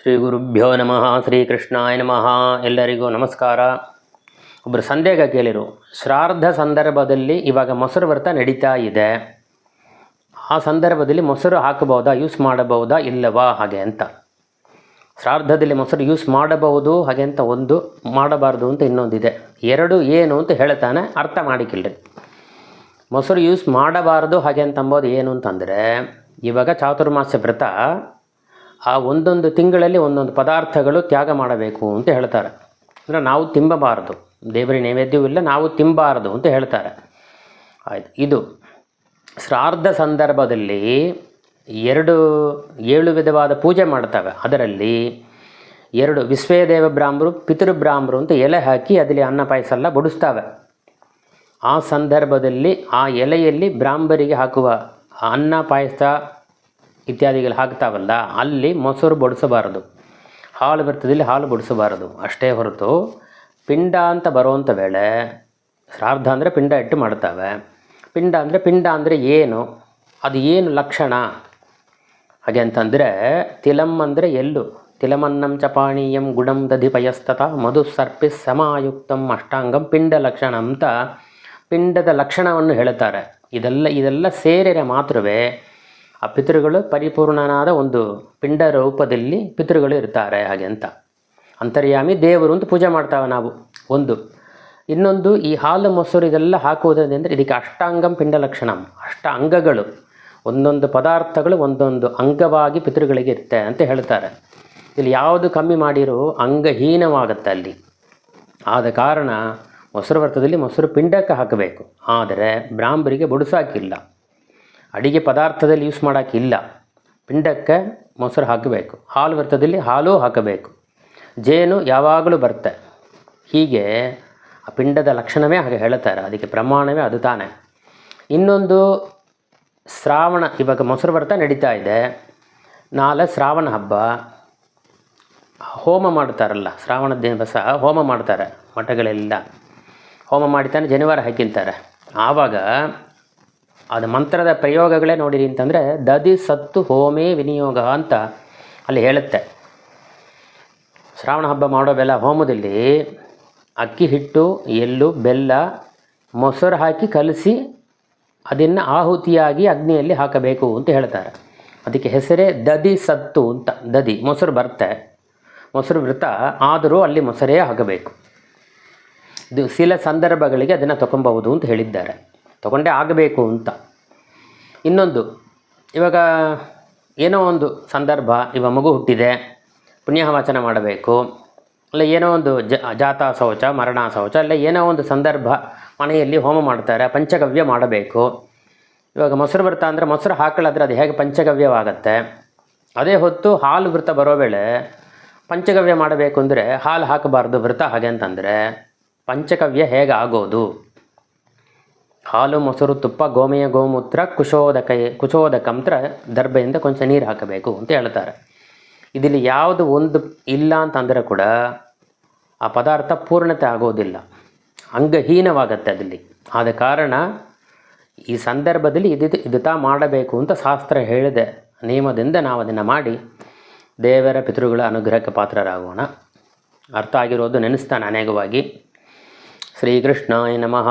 ಶ್ರೀ ಗುರುಭ್ಯೋ ನಮಃ ಶ್ರೀಕೃಷ್ಣಾಯ ನಮಃ. ಎಲ್ಲರಿಗೂ ನಮಸ್ಕಾರ. ಒಬ್ಬರು ಸಂದೇಹ ಕೇಳಿರು, ಶ್ರಾರ್ಧ ಸಂದರ್ಭದಲ್ಲಿ ಇವಾಗ ಮೊಸರು ವ್ರತ ನಡೀತಾ ಇದೆ, ಆ ಸಂದರ್ಭದಲ್ಲಿ ಮೊಸರು ಹಾಕಬಹುದಾ, ಯೂಸ್ ಮಾಡಬಹುದಾ ಇಲ್ಲವಾ ಹಾಗೆ ಅಂತ. ಶ್ರಾರ್ಧದಲ್ಲಿ ಮೊಸರು ಯೂಸ್ ಮಾಡಬಹುದು ಹಾಗೆ ಅಂತ ಒಂದು, ಮಾಡಬಾರ್ದು ಅಂತ ಇನ್ನೊಂದಿದೆ. ಎರಡು ಏನು ಅಂತ ಹೇಳ್ತಾನೆ, ಅರ್ಥ ಮಾಡಿಕಿಲ್ರಿ. ಮೊಸರು ಯೂಸ್ ಮಾಡಬಾರ್ದು ಹಾಗೆ ಅಂತ ಅಂಬೋದು ಏನು ಅಂತಂದರೆ, ಇವಾಗ ಚಾತುರ್ಮಾಸ್ಯ ವ್ರತ ಆ ಒಂದೊಂದು ತಿಂಗಳಲ್ಲಿ ಒಂದೊಂದು ಪದಾರ್ಥಗಳು ತ್ಯಾಗ ಮಾಡಬೇಕು ಅಂತ ಹೇಳ್ತಾರೆ. ಅಂದರೆ ನಾವು ತಿನ್ನಬಾರ್ದು, ದೇವರ ನೈವೇದ್ಯವೂ ಇಲ್ಲ, ನಾವು ತಿನ್ನಬಾರ್ದು ಅಂತ ಹೇಳ್ತಾರೆ. ಆಯಿತು. ಇದು ಶ್ರಾರ್ಧ ಸಂದರ್ಭದಲ್ಲಿ 7 ವಿಧವಾದ ಪೂಜೆ ಮಾಡ್ತವೆ. ಅದರಲ್ಲಿ 2 ವಿಶ್ವೇದೇವ ಬ್ರಾಹ್ಮರು, ಪಿತೃಬ್ರಾಹ್ಮರು ಅಂತ ಎಲೆ ಹಾಕಿ ಅದರಲ್ಲಿ ಅನ್ನ ಪಾಯಸ ಎಲ್ಲ ಬಡಿಸ್ತಾವೆ. ಆ ಸಂದರ್ಭದಲ್ಲಿ ಆ ಎಲೆಯಲ್ಲಿ ಬ್ರಾಹ್ಮರಿಗೆ ಹಾಕುವ ಅನ್ನ ಪಾಯಸ ಇತ್ಯಾದಿಗಳು ಹಾಕ್ತಾವಲ್ಲ, ಅಲ್ಲಿ ಮೊಸರು ಬಡಿಸಬಾರದು. ಹಾಲು ವ್ರತದಲ್ಲಿ ಹಾಲು ಬಡಿಸಬಾರದು. ಅಷ್ಟೇ ಹೊರತು ಪಿಂಡ ಅಂತ ಬರುವಂಥ ವೇಳೆ, ಶ್ರಾರ್ಧ ಅಂದರೆ ಪಿಂಡ ಇಟ್ಟು ಮಾಡ್ತಾವೆ. ಪಿಂಡ ಅಂದರೆ ಏನು, ಅದು ಏನು ಲಕ್ಷಣ ಹಾಗೆ ಅಂತಂದರೆ, ತಿಲಂ ಅಂದರೆ ಎಳ್ಳು, ತಿಲಮನ್ನಂ ಚಪಾಣೀಯಂ ಗುಡಂ ದಧಿ ಪಯಸ್ತತ ಮಧು ಸರ್ಪಿ ಸಮಾಯುಕ್ತಂ ಅಷ್ಟಾಂಗಂ ಪಿಂಡ ಲಕ್ಷಣ ಅಂತ ಪಿಂಡದ ಲಕ್ಷಣವನ್ನು ಹೇಳ್ತಾರೆ. ಇದೆಲ್ಲ ಸೇರಿರೆ ಮಾತ್ರವೇ ಆ ಪಿತೃಗಳು ಪರಿಪೂರ್ಣನಾದ ಒಂದು ಪಿಂಡ ರೂಪದಲ್ಲಿ ಪಿತೃಗಳು ಇರ್ತಾರೆ ಹಾಗೆ ಅಂತ. ಅಂತರ್ಯಾಮಿ ದೇವರು ಅಂತ ಪೂಜೆ ಮಾಡ್ತಾವೆ ನಾವು ಒಂದು. ಇನ್ನೊಂದು, ಈ ಹಾಲು ಮೊಸರು ಇದೆಲ್ಲ ಹಾಕುವುದರಿಂದ ಇದಕ್ಕೆ ಅಷ್ಟಾಂಗಂ ಪಿಂಡ ಲಕ್ಷಣಂ, ಅಷ್ಟ ಅಂಗಗಳು, ಒಂದೊಂದು ಪದಾರ್ಥಗಳು ಒಂದೊಂದು ಅಂಗವಾಗಿ ಪಿತೃಗಳಿಗೆ ಇರುತ್ತೆ ಅಂತ ಹೇಳ್ತಾರೆ. ಇಲ್ಲಿ ಯಾವುದು ಕಮ್ಮಿ ಮಾಡಿರೋ ಅಂಗಹೀನವಾಗುತ್ತೆ ಅಲ್ಲಿ. ಆದ ಕಾರಣ ಮೊಸರು ವ್ರತದಲ್ಲಿ ಮೊಸರು ಪಿಂಡಕ್ಕೆ ಹಾಕಬೇಕು, ಆದರೆ ಬ್ರಾಹ್ಮರಿಗೆ ಬಡಿಸಾಕಿಲ್ಲ. ಅಡಿಗೆ ಪದಾರ್ಥದಲ್ಲಿ ಯೂಸ್ ಮಾಡೋಕ್ಕಿಲ್ಲ, ಪಿಂಡಕ್ಕೆ ಮೊಸರು ಹಾಕಬೇಕು. ಹಾಲು ವ್ರತದಲ್ಲಿ ಹಾಲೂ ಹಾಕಬೇಕು. ಜೇನು ಯಾವಾಗಲೂ ಬರುತ್ತೆ. ಹೀಗೆ ಆ ಪಿಂಡದ ಲಕ್ಷಣವೇ ಹಾಗೆ ಹೇಳ್ತಾರೆ, ಅದಕ್ಕೆ ಪ್ರಮಾಣವೇ ಅದು ತಾನೇ. ಇನ್ನೊಂದು, ಶ್ರಾವಣ, ಇವಾಗ ಮೊಸರು ವ್ರತ ನಡೀತಾ ಇದೆ, ನಾಳೆ ಶ್ರಾವಣ ಹಬ್ಬ, ಹೋಮ ಮಾಡ್ತಾರಲ್ಲ, ಶ್ರಾವಣ ದಿವಸ ಹೋಮ ಮಾಡ್ತಾರೆ ಮಠಗಳೆಲ್ಲ. ಹೋಮ ಮಾಡಿತಾನೆ ಜನಿವಾರ ಹಾಕಿಂತಾರೆ. ಆವಾಗ ಅದು ಮಂತ್ರದ ಪ್ರಯೋಗಗಳೇ ನೋಡಿರಿ ಅಂತಂದರೆ, ದಧಿ ಸತ್ತು ಹೋಮೇ ವಿನಿಯೋಗ ಅಂತ ಅಲ್ಲಿ ಹೇಳುತ್ತೆ. ಶ್ರಾವಣ ಹಬ್ಬ ಮಾಡೋ ಹೋಮದಲ್ಲಿ ಅಕ್ಕಿ ಹಿಟ್ಟು, ಎಳ್ಳು, ಬೆಲ್ಲ, ಮೊಸರು ಹಾಕಿ ಕಲಸಿ ಅದನ್ನು ಆಹುತಿಯಾಗಿ ಅಗ್ನಿಯಲ್ಲಿ ಹಾಕಬೇಕು ಅಂತ ಹೇಳ್ತಾರೆ. ಅದಕ್ಕೆ ಹೆಸರೇ ದಧಿ ಸತ್ತು ಅಂತ. ದಧಿ ಮೊಸರು ಬರುತ್ತೆ, ಮೊಸರು ವ್ರತ ಆದರೂ ಅಲ್ಲಿ ಮೊಸರೇ ಹಾಕಬೇಕು. ಇದು ಸಿಲ ಸಂದರ್ಭಗಳಿಗೆ ಅದನ್ನು ತೊಗೊಬಹುದು ಅಂತ ಹೇಳಿದ್ದಾರೆ, ತೊಗೊಂಡೇ ಆಗಬೇಕು ಅಂತ. ಇನ್ನೊಂದು, ಇವಾಗ ಏನೋ ಒಂದು ಸಂದರ್ಭ, ಇವಾಗ ಮಗು ಹುಟ್ಟಿದೆ, ಪುಣ್ಯವಾಚನ ಮಾಡಬೇಕು, ಅಲ್ಲ ಏನೋ ಒಂದು ಜಾತಾ ಶೌಚ, ಮರಣ ಶೌಚ, ಅಲ್ಲ ಏನೋ ಒಂದು ಸಂದರ್ಭ ಮನೆಯಲ್ಲಿ ಹೋಮ ಮಾಡ್ತಾರೆ, ಪಂಚಗವ್ಯ ಮಾಡಬೇಕು. ಇವಾಗ ಮೊಸರು ವ್ರತ ಅಂದರೆ ಮೊಸರು ಹಾಕಲಾದ್ರೆ ಅದು ಹೇಗೆ ಪಂಚಗವ್ಯವಾಗತ್ತೆ. ಅದೇ ಹೊತ್ತು ಹಾಲು ವ್ರತ ಬರೋ ವೇಳೆ ಪಂಚಗವ್ಯ ಮಾಡಬೇಕು ಅಂದರೆ ಹಾಲು ಹಾಕಬಾರ್ದು ವ್ರತ ಹಾಗೆ ಅಂತಂದರೆ ಪಂಚಗವ್ಯ ಹೇಗೆ ಆಗೋದು? ಹಾಲು, ಮೊಸರು, ತುಪ್ಪ, ಗೋಮಯ, ಗೋಮೂತ್ರ, ಕುಶೋದಕಂತ್ರ ದರ್ಭೆಯಿಂದ ಕೊಂಚ ನೀರು ಹಾಕಬೇಕು ಅಂತ ಹೇಳ್ತಾರೆ. ಇದರಲ್ಲಿ ಯಾವುದು ಒಂದು ಇಲ್ಲ ಅಂತಂದರೆ ಕೂಡ ಆ ಪದಾರ್ಥ ಪೂರ್ಣತೆ ಆಗೋದಿಲ್ಲ, ಅಂಗಹೀನವಾಗತ್ತೆ ಅದಲ್ಲಿ. ಆದ ಕಾರಣ ಈ ಸಂದರ್ಭದಲ್ಲಿ ಇದು ಮಾಡಬೇಕು ಅಂತ ಶಾಸ್ತ್ರ ಹೇಳಿದೆ ನಿಯಮದಿಂದ ನಾವು ಅದನ್ನು ಮಾಡಿ ದೇವರ ಪಿತೃಗಳ ಅನುಗ್ರಹಕ್ಕೆ ಪಾತ್ರರಾಗೋಣ. ಅರ್ಥ ಆಗಿರೋದು ನೆನೆಸ್ತಾನೆ ಅನೇಕವಾಗಿ. ಶ್ರೀಕೃಷ್ಣಾಯ ನಮಃ.